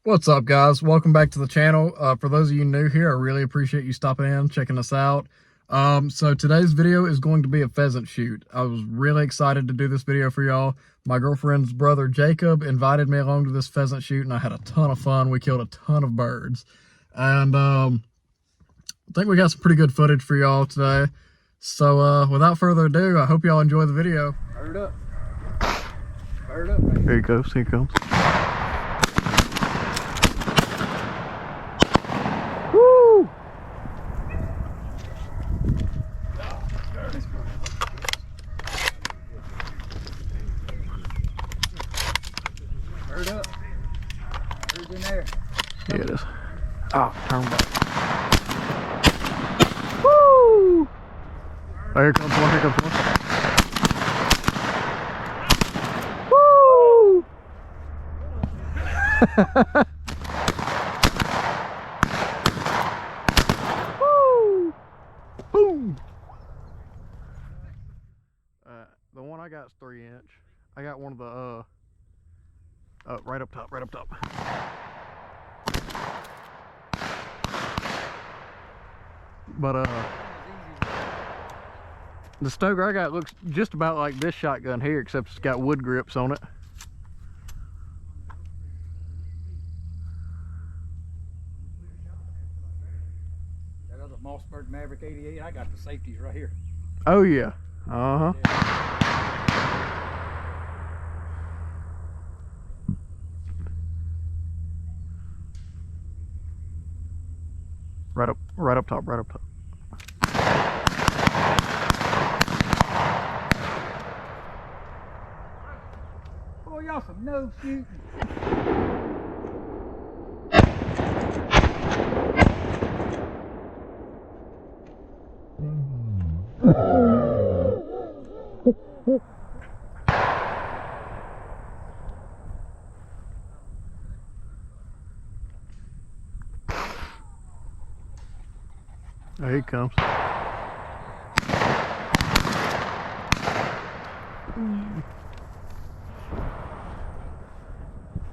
What's up, guys? Welcome back to the channel. For those of you new here, I really appreciate you stopping in, checking us out. So today's video is going to be a pheasant shoot. I was really excited to do this video for y'all. My girlfriend's brother Jacob invited me along to this pheasant shoot, and I had a ton of fun. We killed a ton of birds, and I think we got some pretty good footage for y'all today. So without further ado, I hope y'all enjoy the video. Bird up. Bird up, man. Here he goes. Here he comes. Woo! Bird up. Bird's in there. Here it is. Oh, turn back. Woo! Oh, here comes one. Here comes one. Woo! Woo! Boom! The one I got is 3-inch. I got one of the right up top, right up top. But the stoker I got looks just about like this shotgun here, except it's got wood grips on it. That other Mossberg Maverick 88, I got the safeties right here. Oh yeah. Uh-huh. Right up top, right up top. Oh, y'all some no shooting. There he comes.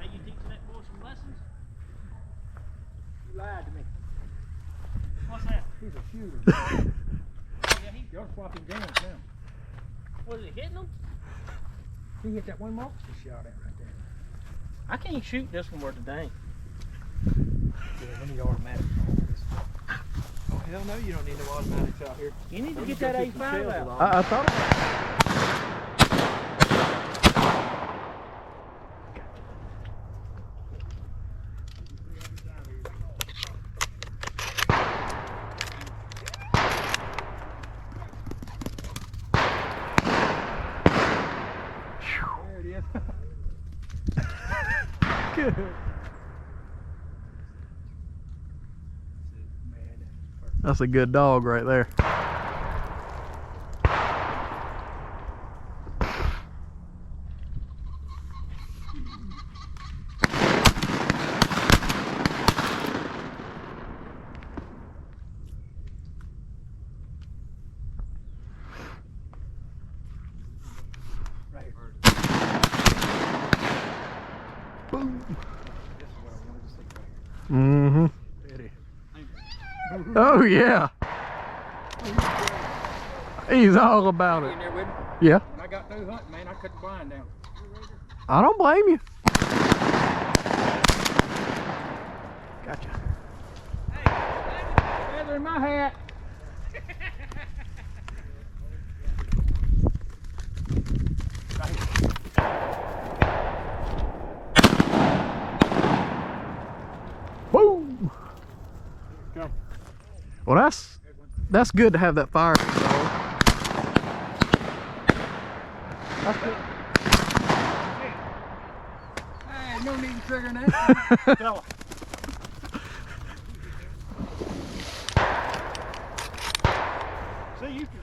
Hey, you teaching that boy some lessons? You lied to me. What's that? He's a shooter. Yeah, Y'all swapping guns now. was it hitting them? He hit that one mark he shot at right there. I can't shoot this one worth a dang. Yeah, we need automatic. Oh, hell no, you don't need no automatics out here. You need to get that A5 out. I thought There it is. good. That's a good dog right there. Right here. Boom. This is what I wanted to see right Mm-hmm. here. Oh yeah. He's all about You it. in there with me? Yeah. When I got through hunting, man, I cut the blind down. I don't blame you. Gotcha. Feather in my hat. Boom. Come. Well, that's good to have that fire. That's good. Hey, no need to trigger that. Fella. See, you can,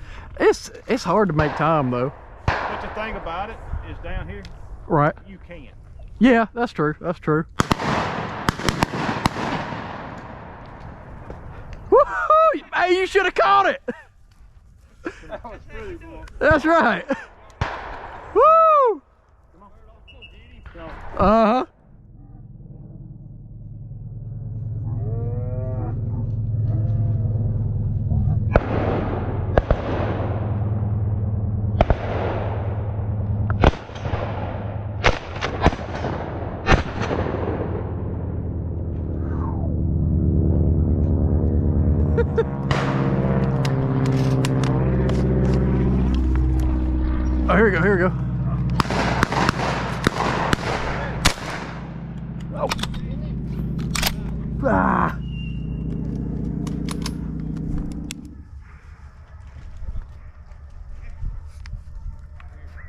It's hard to make time though. but the thing about it is down here, Right. you can't. Yeah, that's true. That's true. Woohoo! Hey, you should have caught it. That was pretty cool. That's right. Woo! Uh-huh. here we go, here we go. Oh. Ah.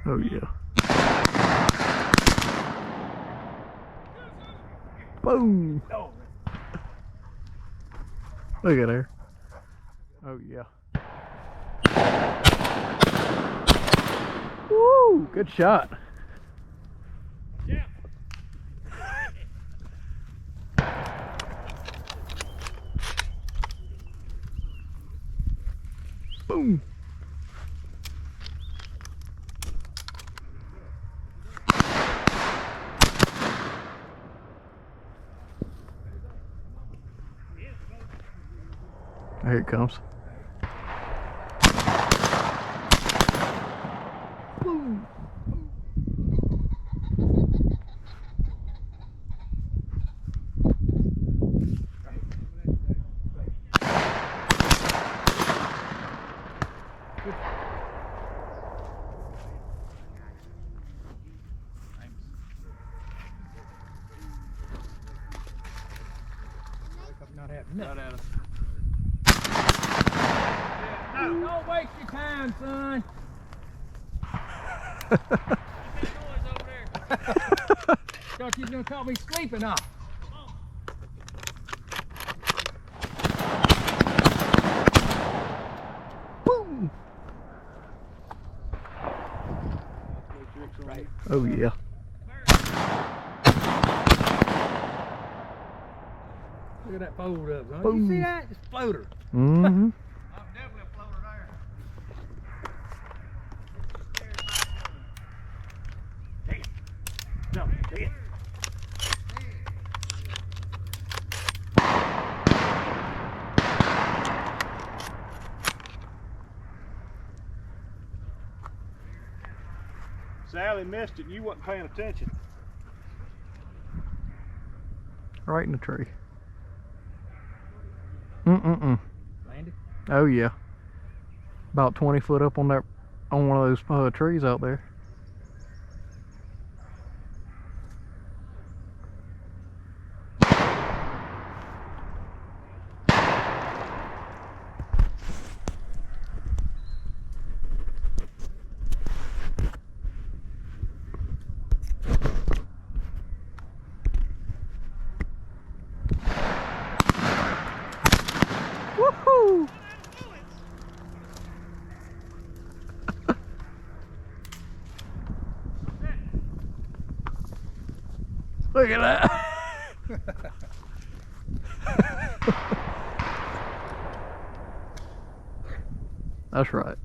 Oh yeah. Boom. Look at her. Oh yeah. Woo! Good shot. Yeah. Boom. Here it comes. Boom. Not happening. Not at us. No, don't waste your time, son. Noise over there. Thought you was gonna call me sleeping off. Boom. Right. Oh yeah. Look at that fold up, son. Boom. You see that? It's floater. Mm-hmm. I'm definitely a floater there. Take it. No, take it. Sally missed it. You wasn't paying attention. Right in the tree. Mm-mm-mm. Landed. Oh yeah. About 20 foot up on that, on one of those trees out there. Woohoo! Look at that. That's right.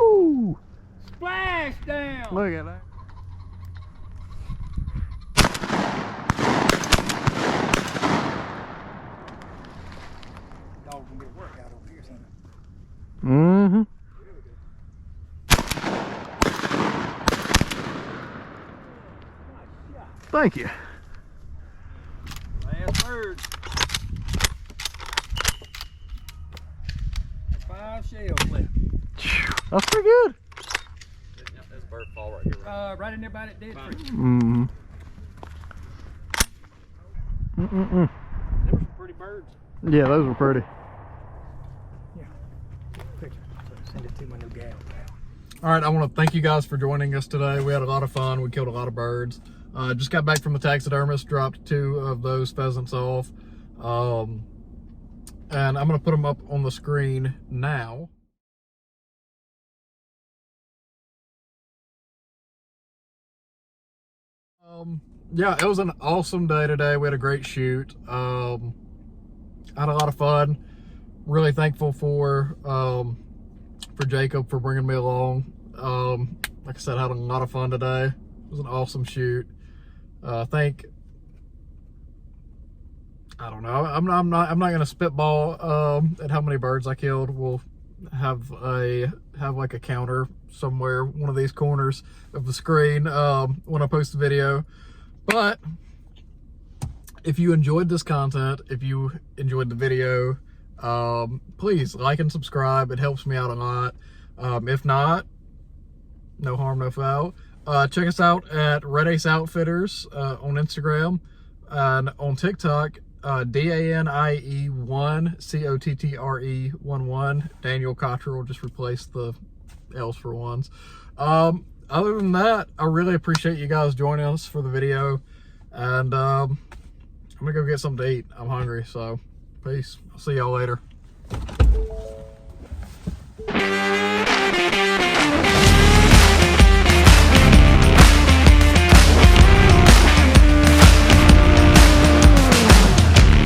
Ooh, Splash down. look at that. Dog gonna get a workout over here, son. Mm-hmm. Thank you. Last bird. 5 shells left. That's pretty good. That's bird fall right here. Right in there by that dead tree. Mm-hmm. Mm-mm-mm. There were some pretty birds. Yeah, those were pretty. Picture. So send it to my new gal. All right, I want to thank you guys for joining us today. We had a lot of fun. We killed a lot of birds. Just got back from the taxidermist, dropped 2 of those pheasants off. And I'm going to put them up on the screen now. Yeah, it was an awesome day today. We had a great shoot. I had a lot of fun. Really thankful for Jacob for bringing me along. Like I said, I had a lot of fun today. It was an awesome shoot. Thank I don't know. I'm not gonna spitball at how many birds I killed. We'll have like a counter somewhere, one of these corners of the screen when I post the video. But if you enjoyed this content, if you enjoyed the video, please like and subscribe. It helps me out a lot. If not, no harm, no foul. Check us out at Red Ace Outfitters on Instagram and on TikTok. DANIE1 COTTRE11. Daniel Cottrell, just replace the L's for ones. Other than that, I really appreciate you guys joining us for the video, and I'm gonna go get something to eat. I'm hungry, so peace. I'll see y'all later.